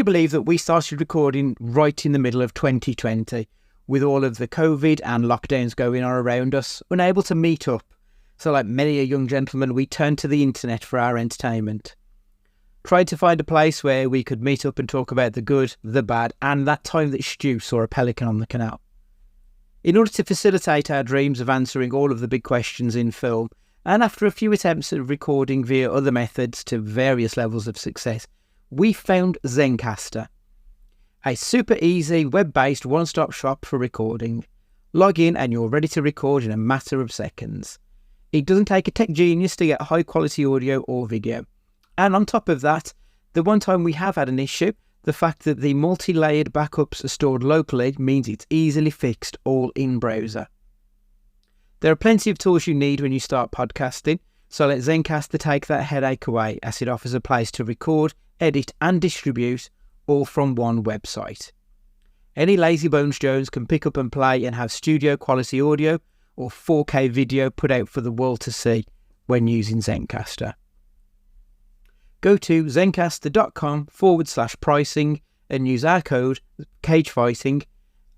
you believe that we started recording right in the middle of 2020 with all of the COVID and lockdowns going on around us, unable to meet up? So like many a young gentleman, we turned to the internet for our entertainment. Tried to find a place where we could meet up and talk about the good, the bad, and that time that Stu saw a pelican on the canal. In order to facilitate our dreams of answering all of the big questions in film, and after a few attempts at recording via other methods to various levels of success, we found Zencastr, a super easy web-based one-stop shop for recording. Log in and you're ready to record in a matter of seconds. It doesn't take a tech genius to get high quality audio or video. And on top of that, the one time we have had an issue, the fact that the multi-layered backups are stored locally means it's easily fixed all in browser. There are plenty of tools you need when you start podcasting, so let Zencastr take that headache away, as it offers a place to record, edit and distribute all from one website. Any lazy bones Jones can pick up and play and have studio quality audio or 4K video put out for the world to see when using Zencastr. Go to zencastr.com/pricing and use our code CAGEFIGHTING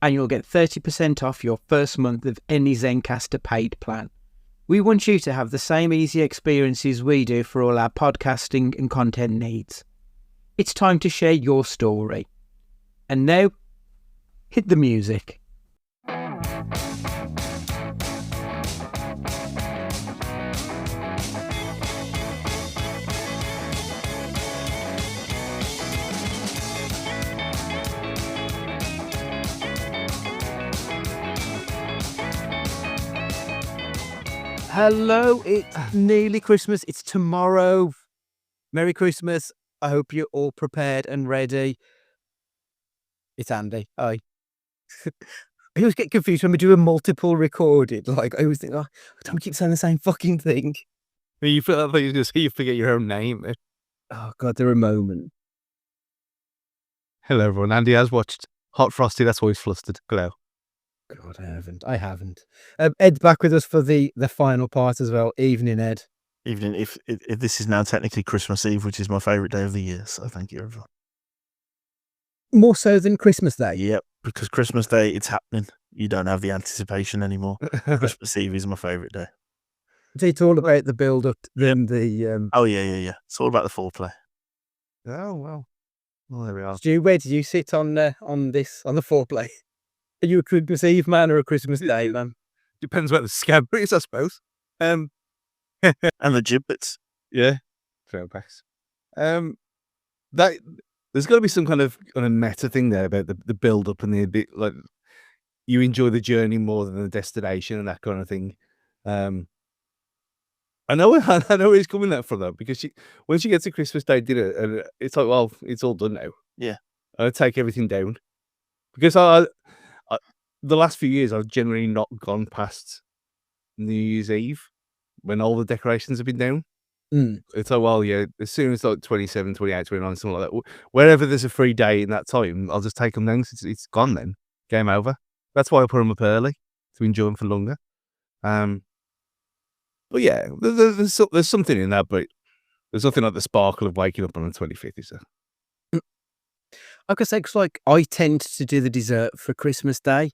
and you'll get 30% off your first month of any Zencastr paid plan. We want you to have the same easy experiences we do for all our podcasting and content needs. It's time to share your story. And now, hit the music. Hello, it's nearly Christmas. It's tomorrow. Merry Christmas. I hope you're all prepared and ready. It's Andy. Hi. I always get confused when we do a multiple recorded. Like, I always think, oh, don't keep saying the same fucking thing. You feel like you forget your own name. Oh, God, there are moments. Hello, everyone. Andy has watched Hot Frosty. That's why he's flustered. Hello. God, I haven't. Ed's back with us for the final part as well. Evening, Ed. Evening. If this is now technically Christmas Eve, which is my favourite day of the year, so thank you, everyone. More so than Christmas Day? Yep, because Christmas Day, it's happening. You don't have the anticipation anymore. Christmas Eve is my favourite day. It's all about the build-up, then the... Oh, yeah. It's all about the foreplay. Oh, well. Well, there we are. Stu, where did you sit on the foreplay? Are you a Christmas Eve man or a Christmas Day man? Depends where the scab is, I suppose. And the giblets. Yeah. Throwbacks. There's got to be some kind of meta thing there about the build up and the bit like you enjoy the journey more than the destination and that kind of thing. I know where he's coming that from though, because when she gets to Christmas Day dinner and it's like, well, it's all done now. Yeah. I take everything down because I the last few years I've generally not gone past New Year's Eve when all the decorations have been down. It's like, well, yeah, as soon as like 27, 28, 29, something like that, wherever there's a free day in that time, I'll just take them down. It's gone then. Game over. That's why I put them up early, to enjoy them for longer. But yeah, there's something in that, but there's nothing like the sparkle of waking up on the 25th, is there? Like I said, like I tend to do the dessert for Christmas Day.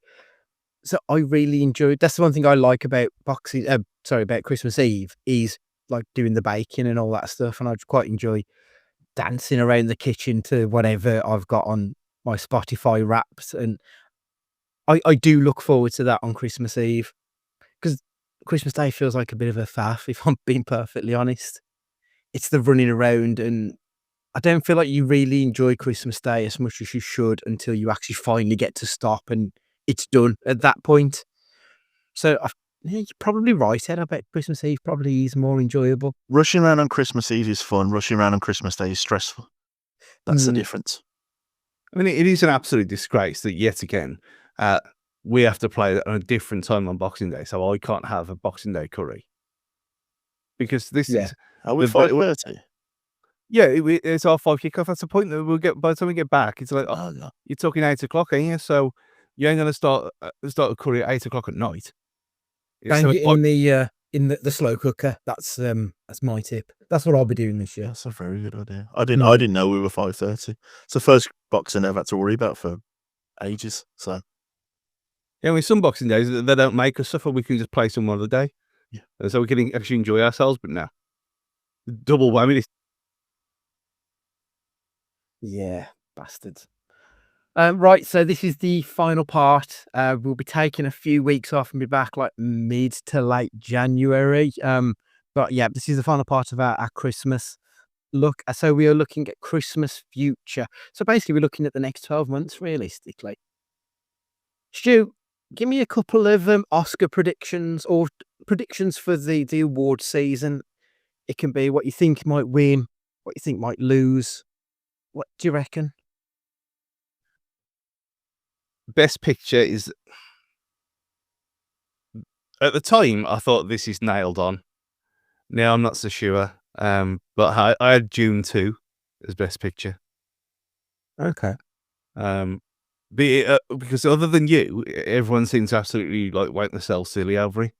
So I really enjoy it. That's the one thing I like about about Christmas Eve is like doing the baking and all that stuff. And I quite enjoy dancing around the kitchen to whatever I've got on my Spotify wraps. And I do look forward to that on Christmas Eve because Christmas Day feels like a bit of a faff, if I'm being perfectly honest. It's the running around and I don't feel like you really enjoy Christmas Day as much as you should until you actually finally get to stop and it's done at that point. So you're probably right, Ed. I bet Christmas Eve probably is more enjoyable. Rushing around on Christmas Eve is fun. Rushing around on Christmas Day is stressful. That's the difference. I mean, it is an absolute disgrace that yet again, we have to play on a different time on Boxing Day. So I can't have a Boxing Day curry. Because this is... Are we 5:30? Yeah, it's our 5 kickoff. That's the point that we'll get by the time we get back. It's like, oh, you're talking 8 o'clock, ain't you? So you ain't going to start a curry at 8 o'clock at night. Don't get in the in the slow cooker. That's my tip. That's what I'll be doing this year. That's a very good idea. I didn't know we were 5:30. It's the first boxing I've had to worry about for ages. So Yeah, I mean, some Boxing Days they don't make us suffer. We can just play some other day, Yeah. and so we can actually enjoy ourselves. But now, double whammy. Yeah, bastards. Right, so this is the final part. We'll be taking a few weeks off and be back like mid to late January. But yeah, this is the final part of our Christmas look. So we are looking at Christmas future. So basically, we're looking at the next 12 months realistically. Stu, give me a couple of Oscar predictions or predictions for the award season. It can be what you think might win, what you think might lose. What do you reckon? Best Picture is at the time I thought this is nailed on. Now I'm not so sure. But I had Dune 2 as Best Picture. Okay. Because other than you, everyone seems to absolutely like wank themselves silly over it,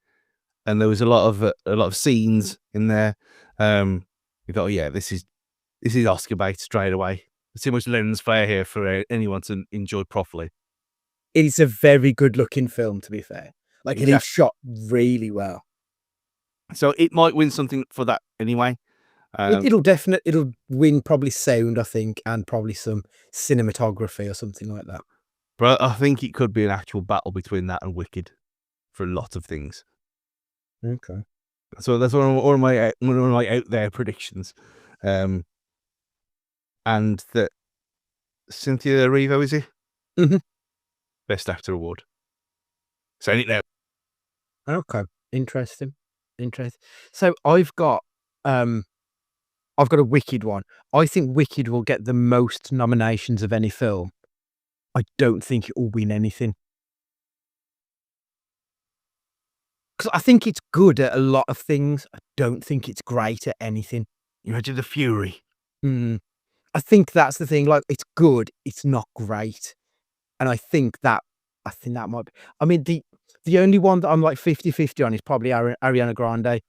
and there was a lot of scenes in there. You thought, oh, yeah, this is Oscar bait straight away. There's too much lens flare here for anyone to enjoy properly. It is a very good looking film, to be fair. Like it is shot really well. So it might win something for that anyway. It'll win probably sound, I think, and probably some cinematography or something like that. But I think it could be an actual battle between that and Wicked for a lot of things. Okay. So that's one of my out there predictions. And that Cynthia Erivo, is he? Mm-hmm. Best Actor award. Saying it now. Okay. Interesting. So I've got a Wicked one. I think Wicked will get the most nominations of any film. I don't think it will win anything. Because I think it's good at a lot of things. I don't think it's great at anything. Imagine the Fury. I think that's the thing. Like, it's good. It's not great. And I think that might be. I mean, the only one that I'm like 50-50 on is probably Ariana Grande.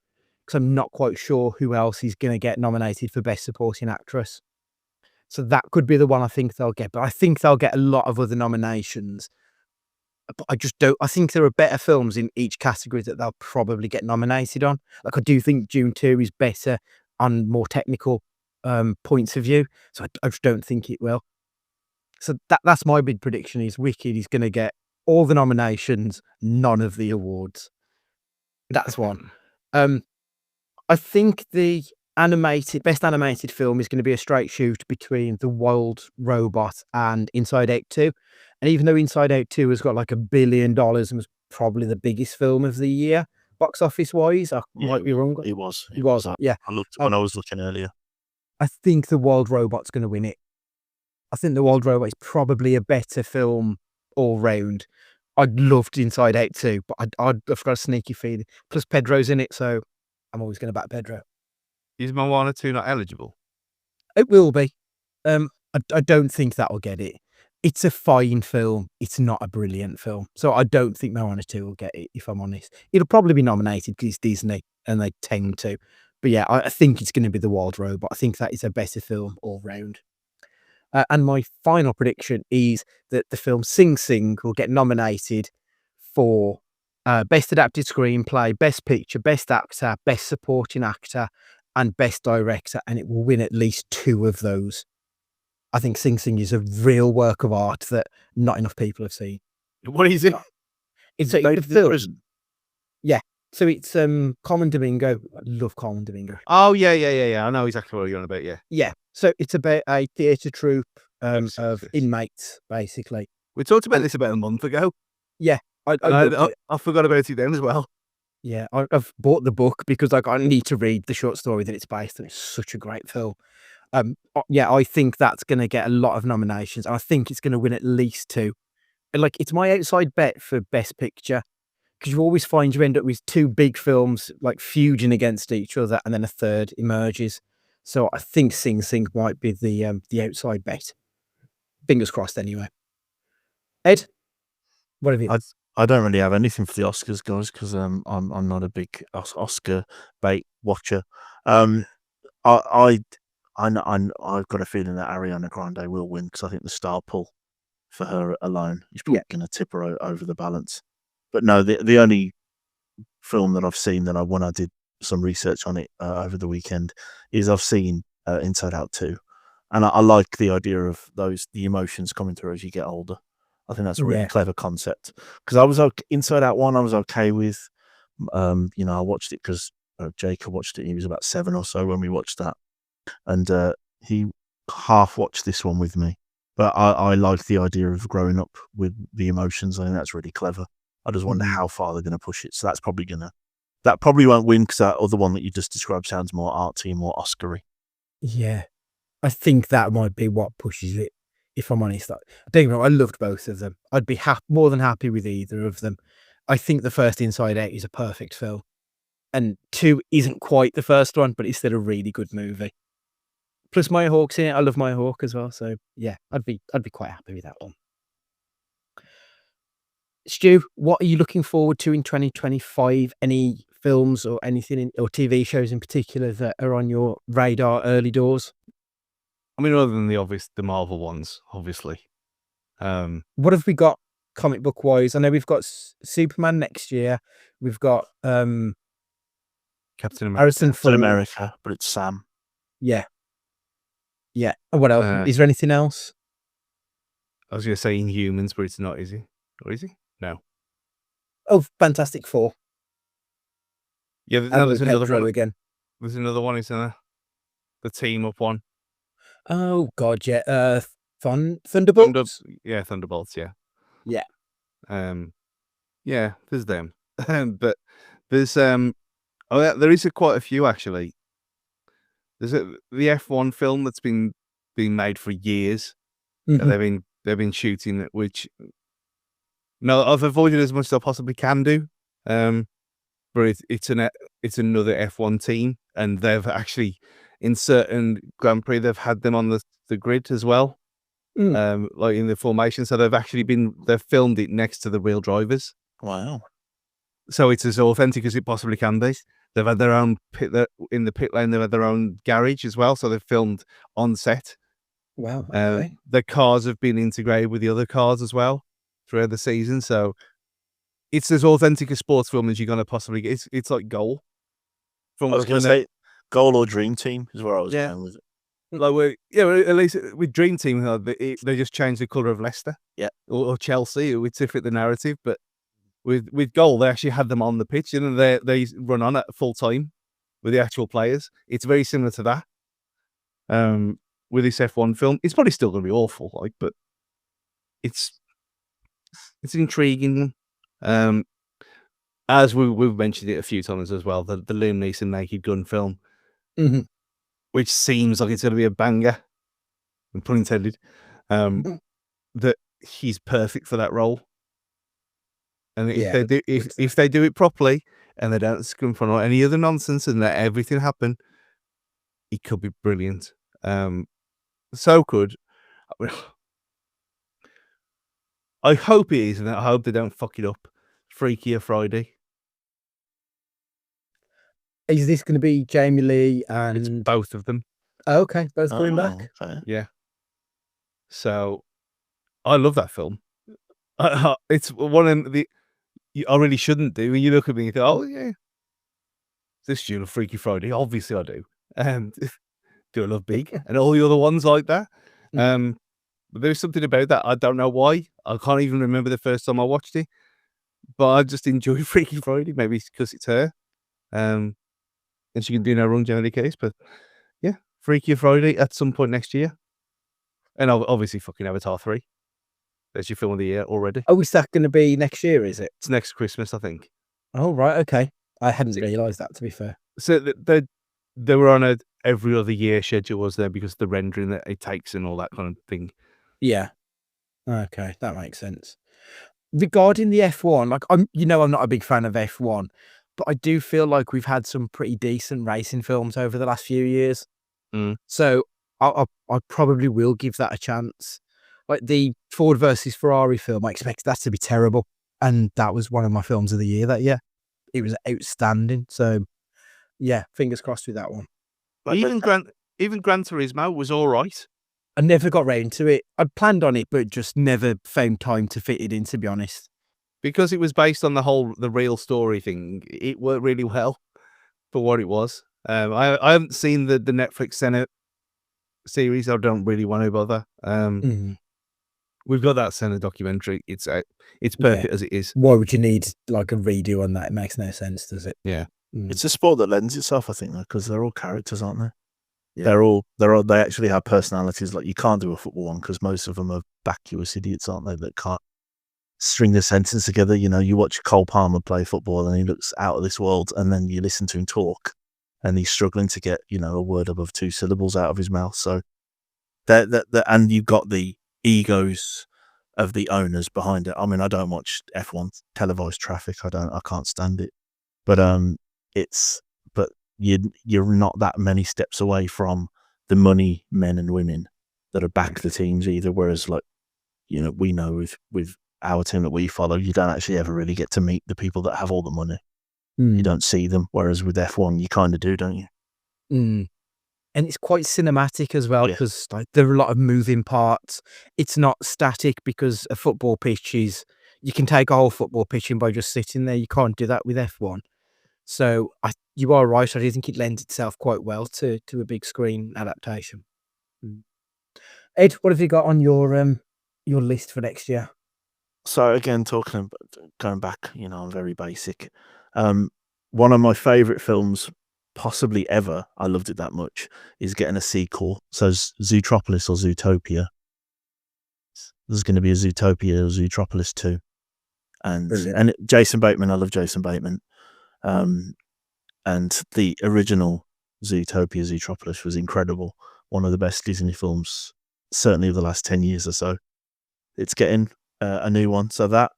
Because I'm not quite sure who else is going to get nominated for Best Supporting Actress. So that could be the one I think they'll get. But I think they'll get a lot of other nominations. But I just don't. I think there are better films in each category that they'll probably get nominated on. Like, I do think Dune 2 is better on more technical points of view. So I just don't think it will. So that's my big prediction is Wicked is going to get all the nominations, none of the awards. That's one. I think the best animated film is going to be a straight shoot between The Wild Robot and Inside Out 2. And even though Inside Out 2 has got like $1 billion and was probably the biggest film of the year, box office wise, I might be wrong. It was. Yeah. I looked when I was looking earlier. I think The Wild Robot's going to win it. I think The Wild Robot is probably a better film all round. I loved Inside Out 2, but I've got a sneaky feeling. Plus Pedro's in it, so I'm always going to back Pedro. Is Moana 2 not eligible? It will be. I don't think that will get it. It's a fine film. It's not a brilliant film. So I don't think Moana 2 will get it, if I'm honest. It'll probably be nominated because it's Disney and they tend to. But yeah, I think it's going to be The Wild Robot. I think that is a better film all round. And my final prediction is that the film Sing Sing will get nominated for Best Adapted Screenplay, Best Picture, Best Actor, Best Supporting Actor, and Best Director, and it will win at least 2 of those. I think Sing Sing is a real work of art that not enough people have seen. What is it? It's a film. Yeah. So it's Carmen Domingo. I love Carmen Domingo. Oh, yeah. I know exactly what you're on about, yeah. Yeah. So it's about a theatre troupe of inmates, basically. We talked about this about a month ago. Yeah. I forgot about it then as well. Yeah, I've bought the book because I need to read the short story that it's based on. It's such a great film. Yeah, I think that's going to get a lot of nominations. And I think it's going to win at least 2. And like, it's my outside bet for Best Picture because you always find you end up with 2 big films like feuding against each other, and then a third emerges. So I think Sing Sing might be the outside bet. Fingers crossed, anyway. Ed, what have you? I don't really have anything for the Oscars, guys, because I'm not a big Oscar bait watcher. I've got a feeling that Ariana Grande will win because I think the star pull for her alone is probably going to tip her over the balance. But no, the only film that I've seen that when I did some research on it over the weekend is I've seen Inside Out 2, and I like the idea of the emotions coming through as you get older. I think that's a really clever concept because I was Inside Out 1 I was okay with. I watched it because Jacob watched it. He was about 7 or so when we watched that, and he half watched this one with me. But I like the idea of growing up with the emotions. I think that's really clever. I just wonder how far they're going to push it. So that's probably that probably won't win because that other one that you just described sounds more arty, more Oscar-y. Yeah, I think that might be what pushes it. If I'm honest, I loved both of them. I'd be more than happy with either of them. I think the first Inside Out is a perfect film, and 2 isn't quite the first one, but it's still a really good movie. Plus, Maya Hawke's in it. I love Maya Hawke as well. So yeah, I'd be quite happy with that one. Stu, what are you looking forward to in 2025? Any films or anything or TV shows in particular that are on your radar early doors? I mean, other than the Marvel ones, obviously. What have we got comic book wise? I know we've got Superman next year. We've got Captain America. Harrison Ford. America, but it's Sam. Yeah. And what else? Is there anything else? I was going to say Inhumans, but it's not, is he? Or is he? No. Oh, Fantastic Four. Yeah, there's another one again. There's another one, isn't there? The team up one. Oh God, yeah. Thunderbolts. Thunderbolts. Yeah. Yeah. Yeah. There's them, but there's there is quite a few actually. There's the F1 film that's been made for years. Mhm. They've been shooting it, which I've avoided as much as I possibly can do. But it's another F1 team, and they've actually in certain Grand Prix they've had them on the grid as well. Like in the formation, so they've filmed it next to the real drivers. Wow! So it's as authentic as it possibly can be. They've had their own in the pit lane. They've had their own garage as well, so they've filmed on set. Wow! Okay. The cars have been integrated with the other cars as well throughout the season, so it's as authentic a sports film as you're gonna possibly get. It's like Goal. I was going to say Goal or Dream Team is where I was going with it. Like at least with Dream Team, they just changed the colour of Leicester, or Chelsea, which to fit the narrative. But with Goal, they actually had them on the pitch, and they run on at full time with the actual players. It's very similar to that. With this F1 film, it's probably still going to be awful, but it's intriguing. As we've mentioned it a few times as well, the Liam Neeson Naked Gun film. Mm-hmm. Which seems like it's going to be a banger, pun intended, that he's perfect for that role. And if they do it properly and they don't scum for any other nonsense and let everything happen, it could be brilliant. So good. I hope it is, and I hope they don't fuck it up. Freakier Friday. Is this going to be Jamie Lee and It's both of them? Oh, okay, both coming back. Okay. Yeah. So, I love that film. It's one of the I really shouldn't do. When you look at me, you think, "Oh yeah, this is a Freaky Friday." Obviously, I do. Do I love Big and all the other ones like that? But there's something about that. I don't know why. I can't even remember the first time I watched it. But I just enjoy Freaky Friday. Maybe it's because it's her. And she can do no wrong, generally case. But yeah, Freaky Friday at some point next year. And obviously fucking Avatar 3. That's your film of the year already. Oh, is that going to be next year, is it? It's next Christmas, I think. Oh, right, okay. I hadn't realised that, to be fair. So they were on a every other year schedule, was there, because of the rendering that it takes and all that kind of thing. Yeah. Okay, that makes sense. Regarding the F1, I'm not a big fan of F1, but I do feel like we've had some pretty decent racing films over the last few years. So I probably will give that a chance. Like the Ford versus Ferrari film, I expect that to be terrible. and that was one of my films of the year that year. It was outstanding. So, yeah, fingers crossed with that one. Even Gran Turismo was all right. I never got round to it. I planned on it, but just never found time to fit it in, to be honest. Because it was based on the real story thing. It worked really well for what it was. I haven't seen the Netflix Senna series. I don't really want to bother. We've got that Senna documentary. It's perfect as it is. Why would you need like a redo on that? It makes no sense, does it? Yeah. It's a sport that lends itself, I think, because they're all characters, aren't they? Yeah. They actually have personalities. Like, you can't do a football one because most of them are vacuous idiots, aren't they? That can't string the sentence together. You know, you watch Cole Palmer play football and he looks out of this world, and then you listen to him talk and he's struggling to get, a word above 2 syllables out of his mouth. So and you've got the egos of the owners behind it. I mean, I don't watch F1 televised traffic. I can't stand it. But you're not that many steps away from the money men and women that are back the teams either. Whereas, like, we know with our team that we follow, you don't actually ever really get to meet the people that have all the money. You don't see them. Whereas with F1, you kind of do, don't you? And it's quite cinematic as well, because there are a lot of moving parts. It's not static, because a football pitch you can take a whole football pitch in by just sitting there. You can't do that with F1. So you are right. I do think it lends itself quite well to a big screen adaptation. Ed, what have you got on your list for next year? So again, going back, I'm very basic. One of my favourite films, possibly ever, I loved it that much, is getting a sequel. So Zootropolis or Zootopia. There's going to be a Zootopia or Zootropolis 2. And Jason Bateman, I love Jason Bateman. And the original Zootopia, Zootropolis was incredible. One of the best Disney films, certainly of the last 10 years or so. It's getting a new one. So that,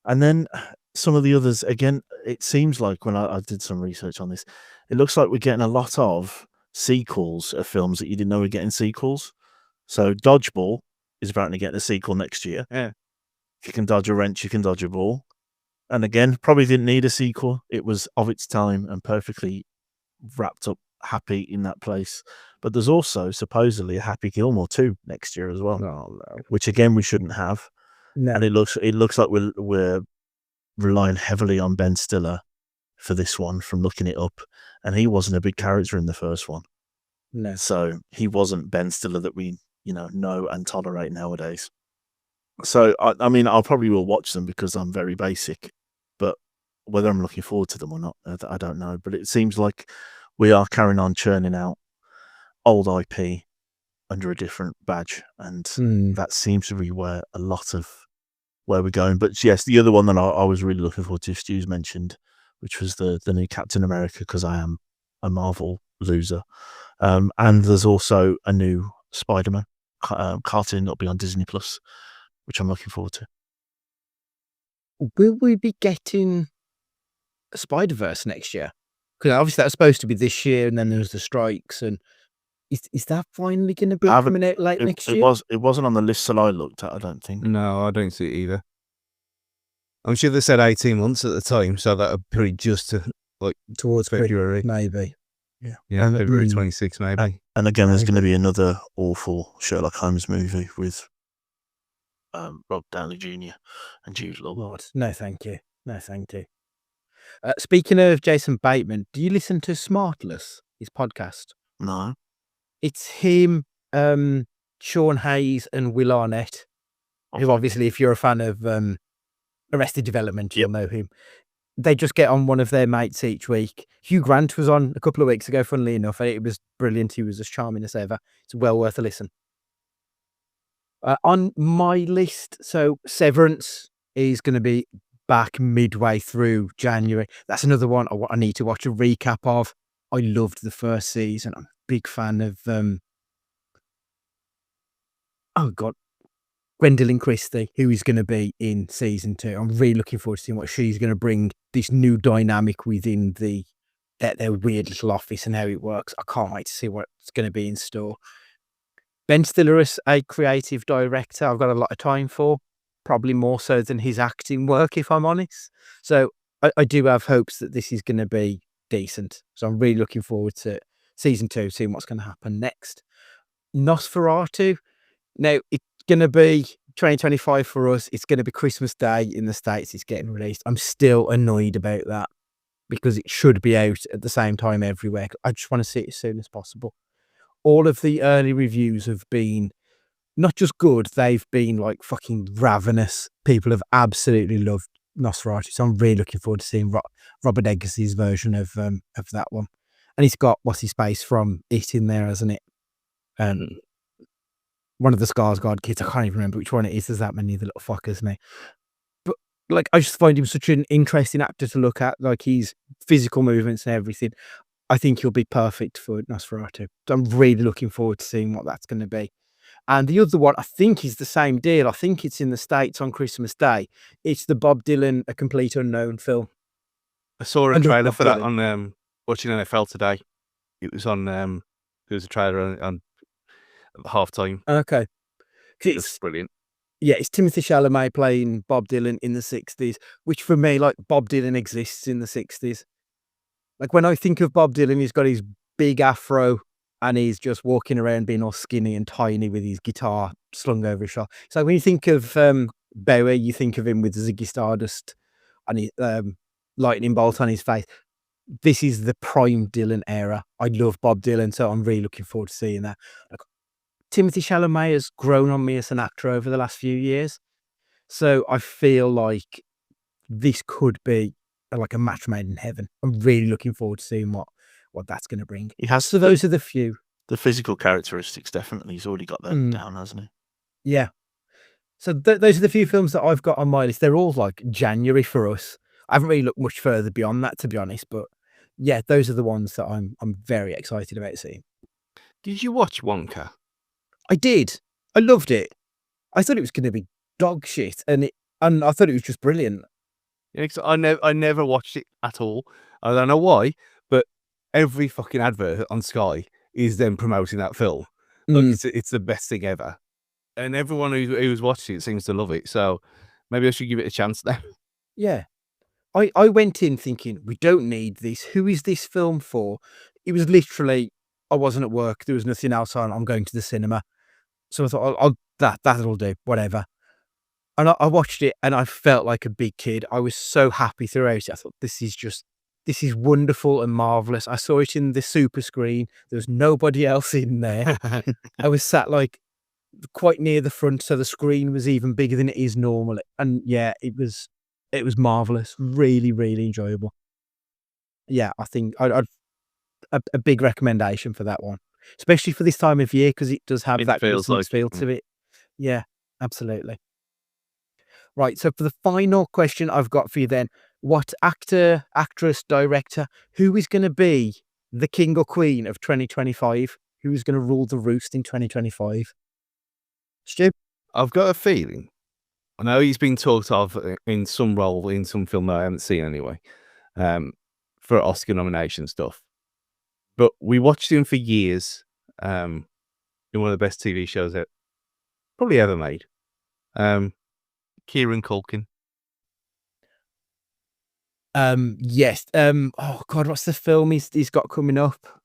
and then some of the others, again, it seems like when I did some research on this, it looks like we're getting a lot of sequels of films that you didn't know were getting sequels. So Dodgeball is apparently getting a sequel next year. Yeah. If you can dodge a wrench, you can dodge a ball. And again, probably didn't need a sequel. It was of its time and perfectly wrapped up happy in that place. But there's also supposedly a Happy Gilmore 2 next year as well. Oh, no. Which again, we shouldn't have. No. And it looks like we're relying heavily on Ben Stiller for this one from looking it up. And he wasn't a big character in the first one. No. So he wasn't Ben Stiller that we, know and tolerate nowadays. So, I mean, I'll probably will watch them because I'm very basic. But whether I'm looking forward to them or not, I don't know. But it seems like we are carrying on churning out old IP under a different badge. And that seems to be where a lot of where we're going. But yes, the other one that I was really looking forward to, Stu's mentioned, which was the new Captain America, because I am a Marvel loser. And there's also a new Spider-Man cartoon that'll be on Disney Plus, which I'm looking forward to. Will we be getting a Spider-Verse next year? Because obviously that was supposed to be this year, and then there was the strikes. And is that finally going to be coming out late next year? It wasn't on the list that I looked at, I don't think. No, I don't see it either. I'm sure they said 18 months at the time, so that would be just to, towards February. Maybe. Yeah, February 26th, maybe. And again, there's going to be another awful Sherlock Holmes movie with Rob Downey Jr. and Jude Law. Lord, no thank you. No thank you. Speaking of Jason Bateman, do you listen to Smartless, his podcast? No. It's him, Sean Hayes and Will Arnett, who obviously, if you're a fan of Arrested Development, you'll know him. They just get on one of their mates each week. Hugh Grant was on a couple of weeks ago, funnily enough, and it was brilliant. He was as charming as ever. It's well worth a listen. On my list, so Severance is going to be back midway through January. That's another one I need to watch a recap of. I loved the first season. I'm a big fan of Gwendolyn Christie, who is going to be in season 2. I'm really looking forward to seeing what she's going to bring, this new dynamic within their weird little office and how it works. I can't wait to see what's going to be in store. Ben Stiller is a creative director I've got a lot of time for. probably more so than his acting work, if I'm honest. So I do have hopes that this is going to be decent. So I'm really looking forward to season 2, seeing what's going to happen next. Nosferatu. Now, it's going to be 2025 for us. It's going to be Christmas Day in the States. It's getting released. I'm still annoyed about that because it should be out at the same time everywhere. I just want to see it as soon as possible. All of the early reviews have been not just good, they've been like fucking ravenous. People have absolutely loved Nosferatu. So I'm really looking forward to seeing Robert Eggers' version of that one. And he's got what's his face from It in there, hasn't it? One of the Skarsgård kids. I can't even remember which one it is. There's that many of the little fuckers now. But like, I just find him such an interesting actor to look at. Like his physical movements and everything. I think he'll be perfect for Nosferatu. So I'm really looking forward to seeing what that's going to be. And the other one, I think, is the same deal. I think it's in the States on Christmas Day. It's the Bob Dylan, A Complete Unknown film. I saw a And trailer Bob for that Dylan. on watching NFL today. It was on. There was a trailer on at halftime. Okay. 'Cause It's brilliant. Yeah, it's Timothy Chalamet playing Bob Dylan in the 60s, which for me, like, Bob Dylan exists in the 60s. Like, when I think of Bob Dylan, he's got his big afro and he's just walking around being all skinny and tiny with his guitar slung over his shoulder. So when you think of Bowie, you think of him with Ziggy Stardust and his lightning bolt on his face. This is the prime Dylan era. I love Bob Dylan, so I'm really looking forward to seeing that. Like, Timothy Chalamet has grown on me as an actor over the last few years. So I feel like this could be like a match made in heaven. I'm really looking forward to seeing what that's going to bring. He has So those are the few. the physical characteristics, definitely. He's already got that down, hasn't he? Yeah. So those are the few films that I've got on my list. They're all like January for us. I haven't really looked much further beyond that, to be honest. But yeah, those are the ones that I'm very excited about seeing. Did you watch Wonka? I did. I loved it. I thought it was going to be dog shit, and I thought it was just brilliant. Yeah, 'cause I never watched it at all. I don't know why, but every fucking advert on Sky is them promoting that film. Look, it's the best thing ever, and everyone who's watching it seems to love it. So maybe I should give it a chance now. Yeah. I went in thinking, we don't need this. Who is this film for? It was literally, I wasn't at work. There was nothing else on. I'm going to the cinema. So I thought, that'll do, whatever. And I watched it and I felt like a big kid. I was so happy throughout it. I thought, this is wonderful and marvelous. I saw it in the super screen. There was nobody else in there. I was sat like quite near the front, so the screen was even bigger than it is normally. And yeah, it was marvelous. Really, really enjoyable. Yeah, I think I'd a big recommendation for that one, especially for this time of year, because it does have It that feels Christmas like feel to it. Yeah, absolutely. Right, so for the final question I've got for you then, what actor, actress, director, who is going to be the king or queen of 2025? Who is going to rule the roost in 2025? Stu? I've got a feeling. I know he's been talked of in some role in some film that I haven't seen anyway, for Oscar nomination stuff. But we watched him for years in one of the best TV shows that probably ever made. Kieran Culkin. Yes. Oh God, what's the film he's got coming up?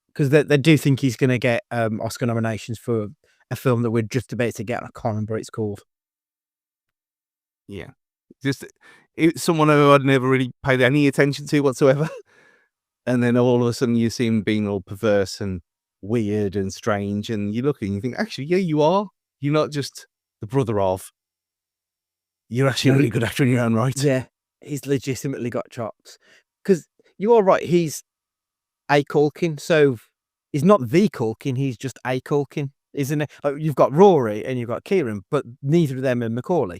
Because they do think he's going to get Oscar nominations for a film that we're just about to get. I can't remember what it's called. Yeah, just someone who I'd never really paid any attention to whatsoever, and then all of a sudden you see him being all perverse and weird and strange, and you look and you think, actually, yeah, you are. You're not just the brother of. You're actually a really good actor in your own right. Yeah, he's legitimately got chops. Because you are right, he's a Culkin, so he's not the Culkin, he's just a Culkin, isn't it? Like, you've got Rory and you've got Kieran, but neither of them are Macaulay.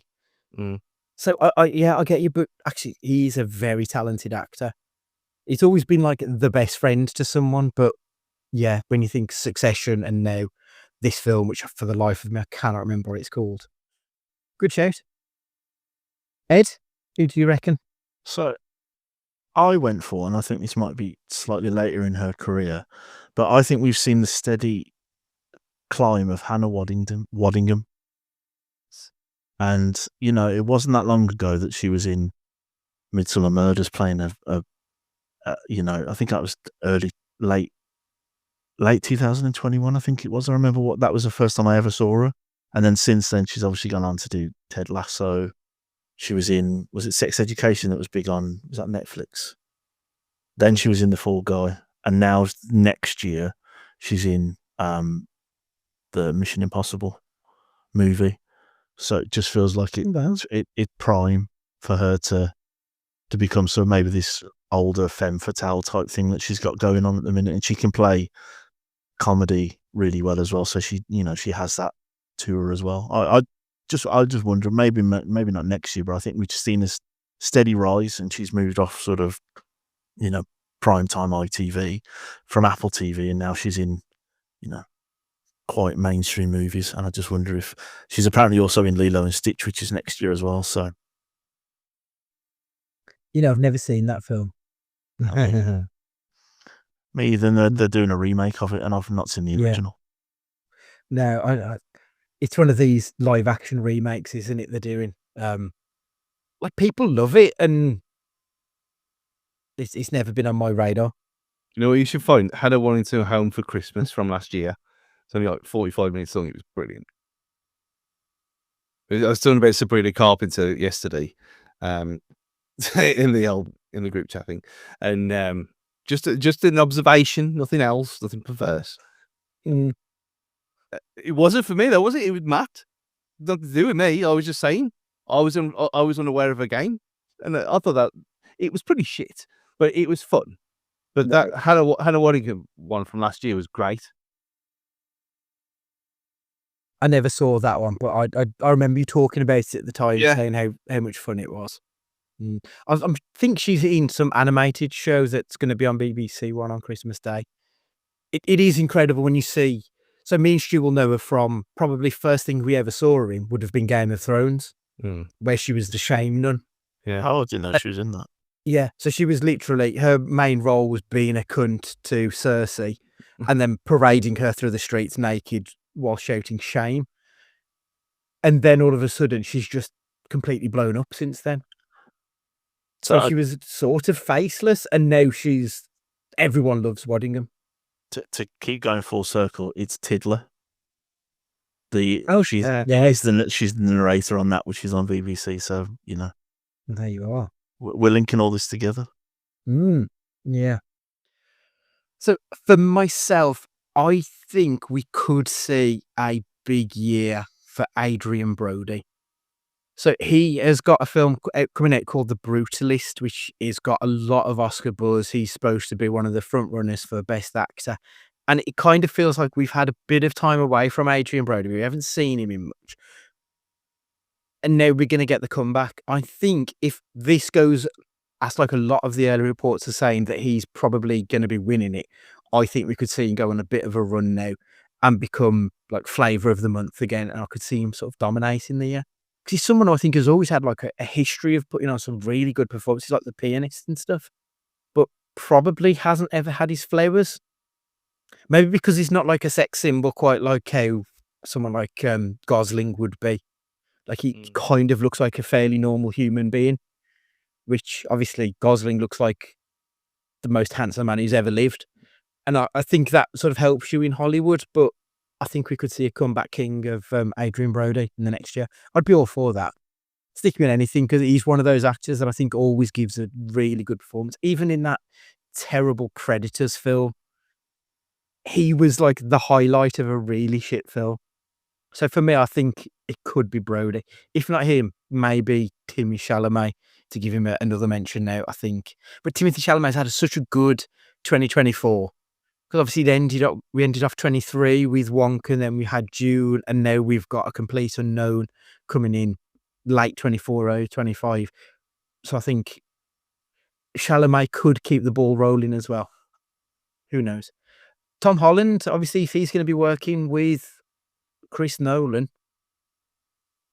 So I get you, but actually he's a very talented actor. He's always been like the best friend to someone, but yeah, when you think Succession and now this film, which for the life of me I cannot remember what it's called. Good shout. Ed, who do you reckon? So I went for, and I think this might be slightly later in her career, but I think we've seen the steady climb of Hannah Waddingham. And it wasn't that long ago that she was in Midsomer Murders playing a I think that was late 2021, I think it was. I remember that was the first time I ever saw her. And then since then, she's obviously gone on to do Ted Lasso. She was in, was it Sex Education that was big on, was that Netflix? Then she was in The Fall Guy. And now next year, she's in the Mission Impossible movie. So it just feels like it's prime for her to become sort of maybe this older femme fatale type thing that she's got going on at the minute. And she can play comedy really well as well. So she has that to her as well. I just wonder, maybe not next year, but I think we've just seen this steady rise, and she's moved off sort of, primetime ITV from Apple TV, and now she's in, quite mainstream movies. And I just wonder if she's apparently also in Lilo and Stitch, which is next year as well. So, I've never seen that film. Me either. They're doing a remake of it, and I've not seen the original. No, it's one of these live action remakes, isn't it? They're doing. Like, people love it, and it's never been on my radar. You know what you should find? Hannah Waddingham Home for Christmas from last year. It's only like 45 minutes long. It was brilliant. I was talking about Sabrina Carpenter yesterday, in the group chat thing, and just an observation, nothing else, nothing perverse. It wasn't for me though, was it? It was Matt. Nothing to do with me. I was just saying. I was unaware of a game, and I thought that it was pretty shit, but it was fun. But that Hannah Waddingham one from last year was great. I never saw that one, but I remember you talking about it at the time, Yeah. saying how much fun it was. I think she's in some animated show that's going to be on BBC One on Christmas Day. It is incredible when you see. So me and Stu will know her from probably first thing we ever saw her in would have been Game of Thrones, where she was the Shame Nun. Yeah. Oh, I didn't know she was in that. Yeah, so she was literally, her main role was being a cunt to Cersei and then parading her through the streets naked while shouting shame. And then all of a sudden, she's just completely blown up since then. So she was sort of faceless, and now everyone loves Waddingham. To keep going full circle, it's Tiddler. She's the narrator on that, which is on BBC. So There you are. We're linking all this together. Yeah. So for myself, I think we could see a big year for Adrian Brody. So he has got a film coming out called The Brutalist, which has got a lot of Oscar buzz. He's supposed to be one of the front runners for Best Actor. And it kind of feels like we've had a bit of time away from Adrian Brody. We haven't seen him in much. And now we're going to get the comeback. I think if this goes, as like a lot of the early reports are saying, that he's probably going to be winning it, I think we could see him go on a bit of a run now and become like flavour of the month again. And I could see him sort of dominating the year. Because he's someone I think has always had like a history of putting on some really good performances, like The Pianist and stuff, but probably hasn't ever had his flowers. Maybe because he's not like a sex symbol, quite like how someone like Gosling would be. Like he kind of looks like a fairly normal human being, which obviously Gosling looks like the most handsome man who's ever lived. And I think that sort of helps you in Hollywood, but I think we could see a comeback king of Adrian Brody in the next year. I'd be all for that. Stick him in anything, because he's one of those actors that I think always gives a really good performance. Even in that terrible Predators film, he was like the highlight of a really shit film. So for me, I think it could be Brody. If not him, maybe Timothée Chalamet, to give him another mention now, I think. But Timothée Chalamet's had such a good 2024. Because obviously we ended off 23 with Wonka, and then we had June, and now we've got A Complete Unknown coming in late 24, early 25. So I think Chalamet could keep the ball rolling as well. Who knows? Tom Holland, obviously, if he's going to be working with Chris Nolan,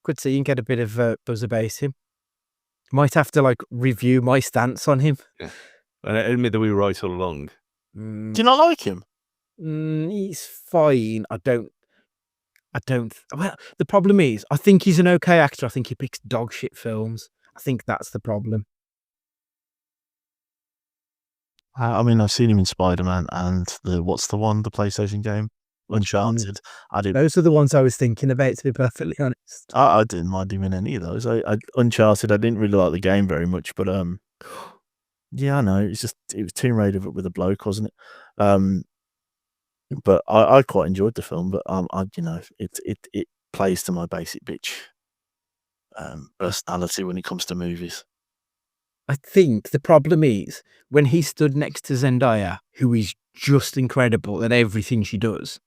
could see and get a bit of buzz about him. Might have to like review my stance on him. Yeah. And I admit that we were right all along. Do you not like him? He's fine. I don't. I don't. Well, the problem is, I think he's an okay actor. I think he picks dog shit films. I think that's the problem. I mean, I've seen him in Spider-Man and the PlayStation game, Uncharted. Those are the ones I was thinking about, to be perfectly honest. I didn't mind him in any of those. Uncharted, I didn't really like the game very much, but yeah, I know it was Tomb Raider with a bloke, wasn't it? But I quite enjoyed the film, but it plays to my basic bitch personality when it comes to movies. I think the problem is when he stood next to Zendaya, who is just incredible at everything she does,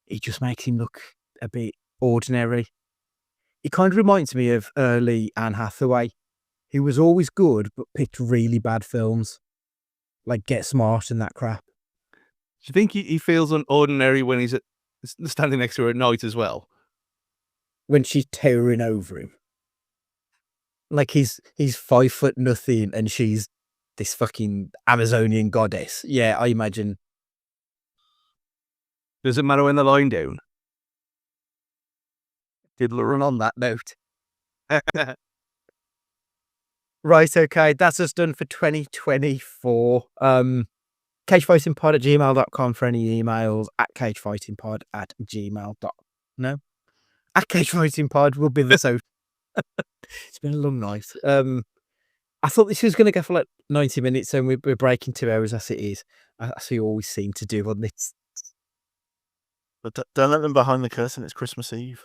it just makes him look a bit ordinary. It kind of reminds me of early Anne Hathaway, who was always good but picked really bad films, like Get Smart and that crap. Do you think he feels unordinary when he's standing next to her at night as well? When she's towering over him. Like he's 5 foot nothing and she's this fucking Amazonian goddess. Yeah, I imagine. Does it matter when they're lying down? Diddler on that note. Right, okay, that's us done for 2024. cagefightingpod@gmail.com for any emails, at cagefightingpod@gmail.com. No? At cagefightingpod will be the so. It's been a long night. I thought this was going to go for like 90 minutes and we're breaking 2 hours as it is. As we always seem to do on this. But don't let them behind the curtain. It's Christmas Eve.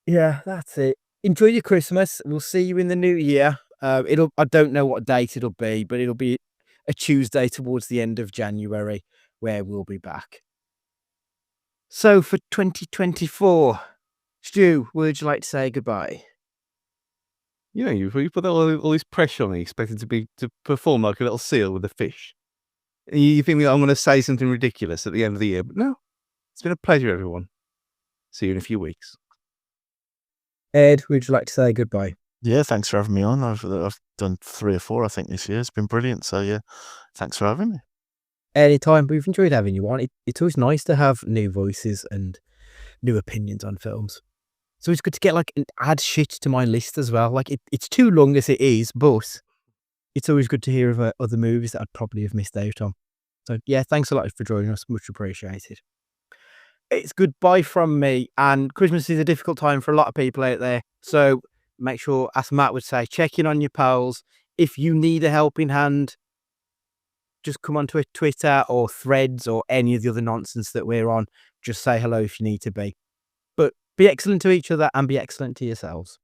Yeah, that's it. Enjoy your Christmas. We'll see you in the new year. I don't know what date it'll be, but it'll be a Tuesday towards the end of January where we'll be back. So for 2024, Stu, would you like to say goodbye? You know, you put all this pressure on me, expected to perform like a little seal with a fish. And you think I'm going to say something ridiculous at the end of the year, but no. It's been a pleasure, everyone. See you in a few weeks. Ed, would you like to say goodbye? Yeah, thanks for having me on. I've done 3 or 4, I think, this year. It's been brilliant. So yeah, thanks for having me. Anytime. We've enjoyed having you on. It's always nice to have new voices and new opinions on films. So it's good to get add shit to my list as well. Like it's too long as it is, but it's always good to hear of other movies that I'd probably have missed out on. So yeah, thanks a lot for joining us. Much appreciated. It's goodbye from me, and Christmas is a difficult time for a lot of people out there. So make sure, as Matt would say, check in on your pals. If you need a helping hand, just come onto Twitter or Threads or any of the other nonsense that we're on. Just say hello if you need to be. But be excellent to each other and be excellent to yourselves.